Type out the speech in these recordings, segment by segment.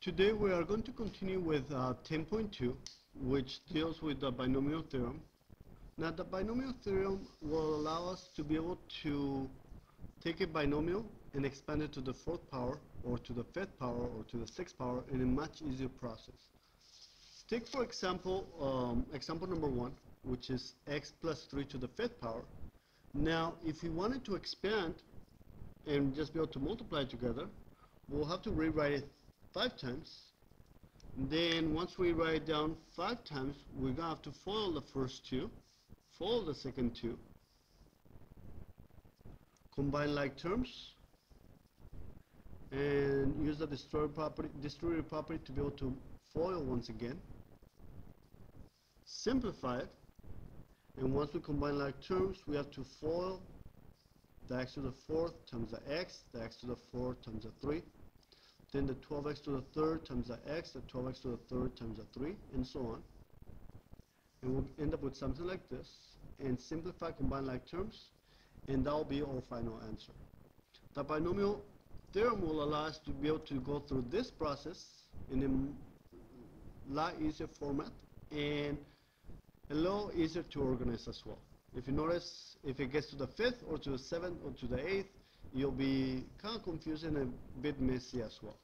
Today we are going to continue with 10.2, which deals with the binomial theorem. Now the binomial theorem will allow us to be able to take a binomial and expand it to the fourth power or to the fifth power or to the sixth power in a much easier process. Take for example, example number 1, which is x plus 3 to the fifth power. Now if we wanted to expand and just be able to multiply together, we'll have to rewrite it 5 times. Then once we write it down 5 times, we're gonna have to FOIL the first 2, FOIL the second 2, combine like terms, and use the distributive property to be able to FOIL once again, simplify it, and once we combine like terms, we have to FOIL the x to the 4th times the x to the 4th times the 3, then the 12x to the 3rd times the x, the 12x to the 3rd times the 3, and so on. And we'll end up with something like this, and simplify, combine like terms, and that will be our final answer. The binomial theorem will allow us to be able to go through this process in a lot easier format and a little easier to organize as well. If you notice, if it gets to the 5th or to the 7th or to the 8th, you'll be kind of confused and a bit messy as well.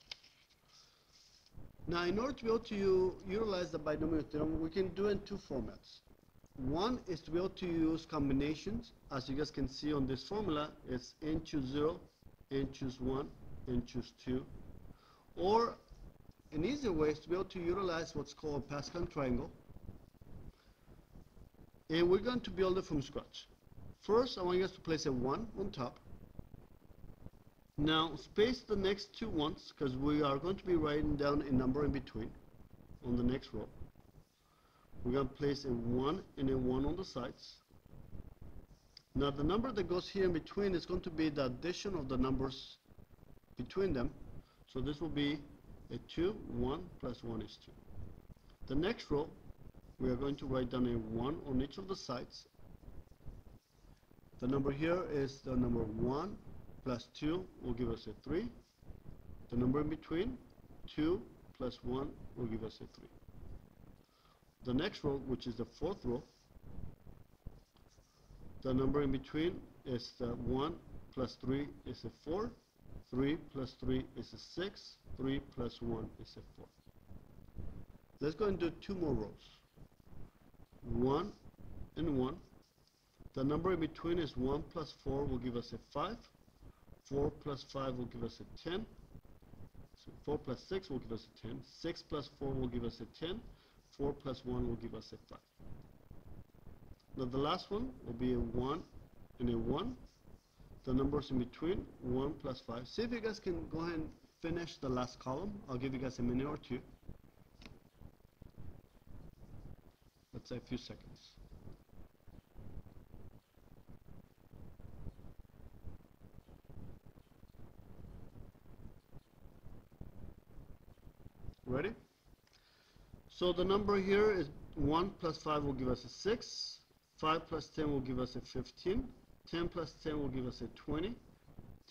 Now in order to be able to utilize the binomial theorem, we can do it in 2 formats. One is to be able to use combinations. As you guys can see on this formula, it's n choose 0, n choose 1, n choose 2. Or an easier way is to be able to utilize what's called a Pascal triangle. And we're going to build it from scratch. First, I want you guys to place a 1 on top. Now space the next 2 ones, because we are going to be writing down a number in between on the next row. We're going to place a 1 and a 1 on the sides. Now the number that goes here in between is going to be the addition of the numbers between them. So this will be a 2, 1 plus 1 is 2. The next row, we are going to write down a 1 on each of the sides. The number here is the number 1 plus 2 will give us a 3. The number in between, 2 plus 1 will give us a 3. The next row, which is the 4th row, the number in between is the 1 plus 3 is a 4, 3 plus 3 is a 6, 3 plus 1 is a 4. Let's go and do 2 more rows. 1 and 1. The number in between is 1 plus 4 will give us a 5. 4 plus 5 will give us a 10. So 4 plus 6 will give us a 10. 6 plus 4 will give us a 10. 4 plus 1 will give us a 5. Now the last one will be a 1 and a 1. The numbers in between, 1 plus 5. See if you guys can go ahead and finish the last column. I'll give you guys a minute or 2. Let's say a few seconds. Ready? So the number here is 1 plus 5 will give us a 6, 5 plus 10 will give us a 15, 10 plus 10 will give us a 20,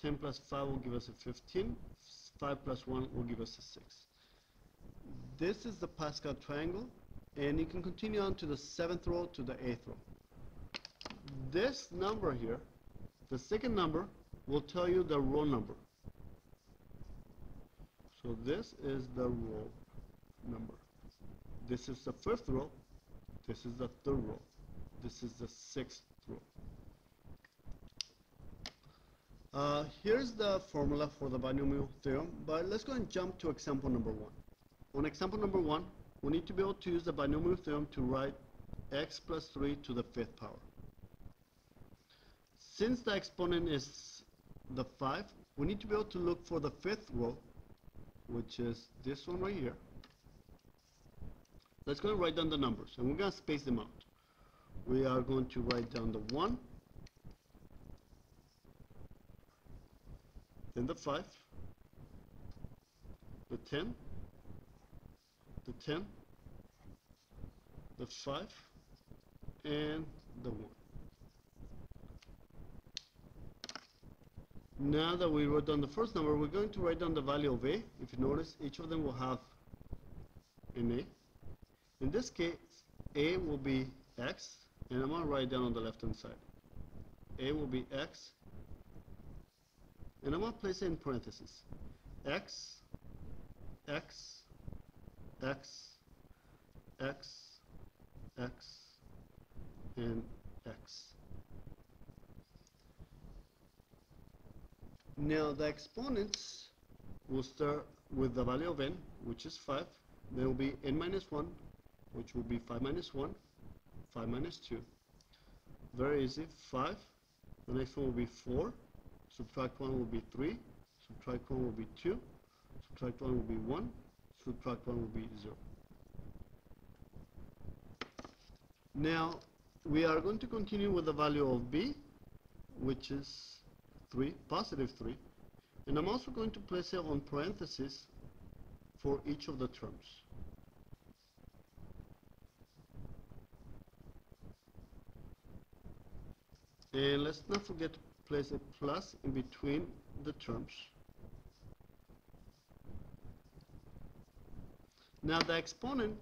10 plus 5 will give us a 15, 5 plus 1 will give us a 6. This is the Pascal triangle, and you can continue on to the 7th row to the 8th row. This number here, the second number, will tell you the row number. So this is the row number. This is the 5th row. This is the 3rd row. This is the 6th row. Here's the formula for the binomial theorem, but let's go and jump to example number 1. On example number 1, we need to be able to use the binomial theorem to write x plus 3 to the 5th power. Since the exponent is the 5, we need to be able to look for the 5th row, which is this one right here. Let's go and write down the numbers, and we're going to space them out. We are going to write down the 1, then the 5, the 10, the 10, the 5, and the 1. Now that we wrote down the first number, we're going to write down the value of a. If you notice, each of them will have an a. In this case, a will be x, and I'm going to write down on the left hand side. A will be x, and I'm going to place it in parentheses. X, x, x, x, x, and x. Now the exponents will start with the value of n, which is 5. There will be n minus 1, which will be 5 minus 1, 5 minus 2. Very easy. 5. The next one will be 4. Subtract 1 will be 3. Subtract 1 will be 2. Subtract 1 will be 1. Subtract 1 will be 0. Now we are going to continue with the value of b, which is 3, positive 3. And I'm also going to place it on parentheses for each of the terms. And let's not forget to place a plus in between the terms. Now the exponent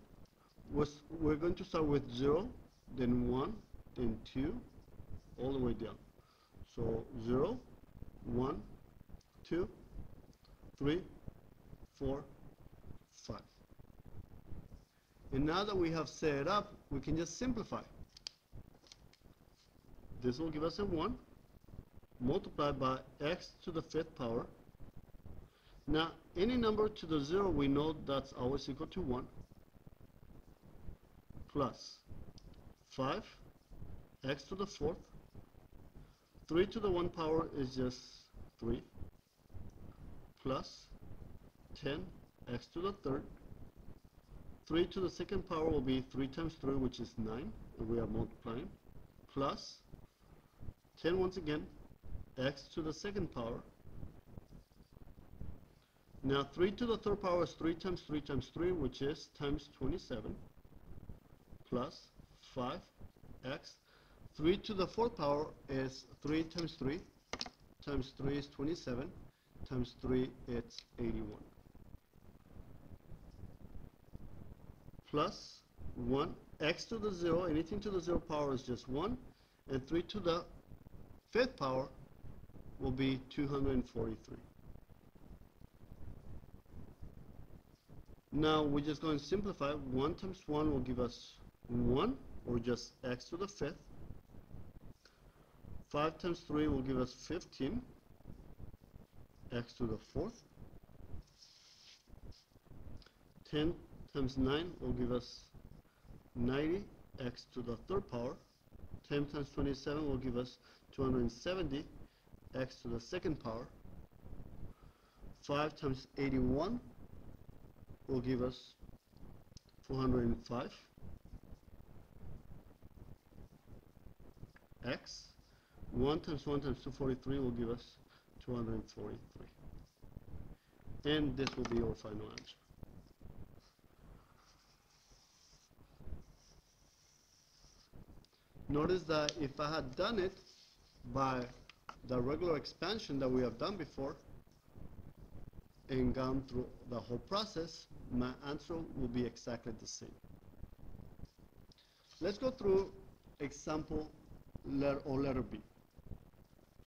we're going to start with 0, then 1, then 2, all the way down. So 0, 1, 2, 3, 4, 5. And now that we have set it up, we can just simplify. This will give us a 1 multiplied by x to the 5th power. Now any number to the 0, we know that's always equal to 1, plus 5 x to the 4th. 3 to the 1 power is just 3, plus 10 x to the 3rd. 3 to the 2nd power will be 3 times 3, which is 9, and we are multiplying, plus 10 once again, x to the 2nd power. Now 3 to the 3rd power is 3 times 3 times 3, which is times 27, plus 5x. 3 to the 4th power is 3 times 3 times 3 is 27, times 3 it's 81, plus 1. X to the 0, anything to the 0 power is just 1, and 3 to the 5th power will be 243. Now we're just going to simplify. 1 times 1 will give us 1, or just x to the 5th. 5 times 3 will give us 15, x to the 4th. 10 times 9 will give us 90, x to the 3rd power. 10 times 27 will give us 270, x to the 2nd power. 5 times 81 will give us 405, x. 1 times 1 times 243 will give us 243. And this will be our final answer. Notice that if I had done it by the regular expansion that we have done before and gone through the whole process, my answer will be exactly the same. Let's go through example letter B.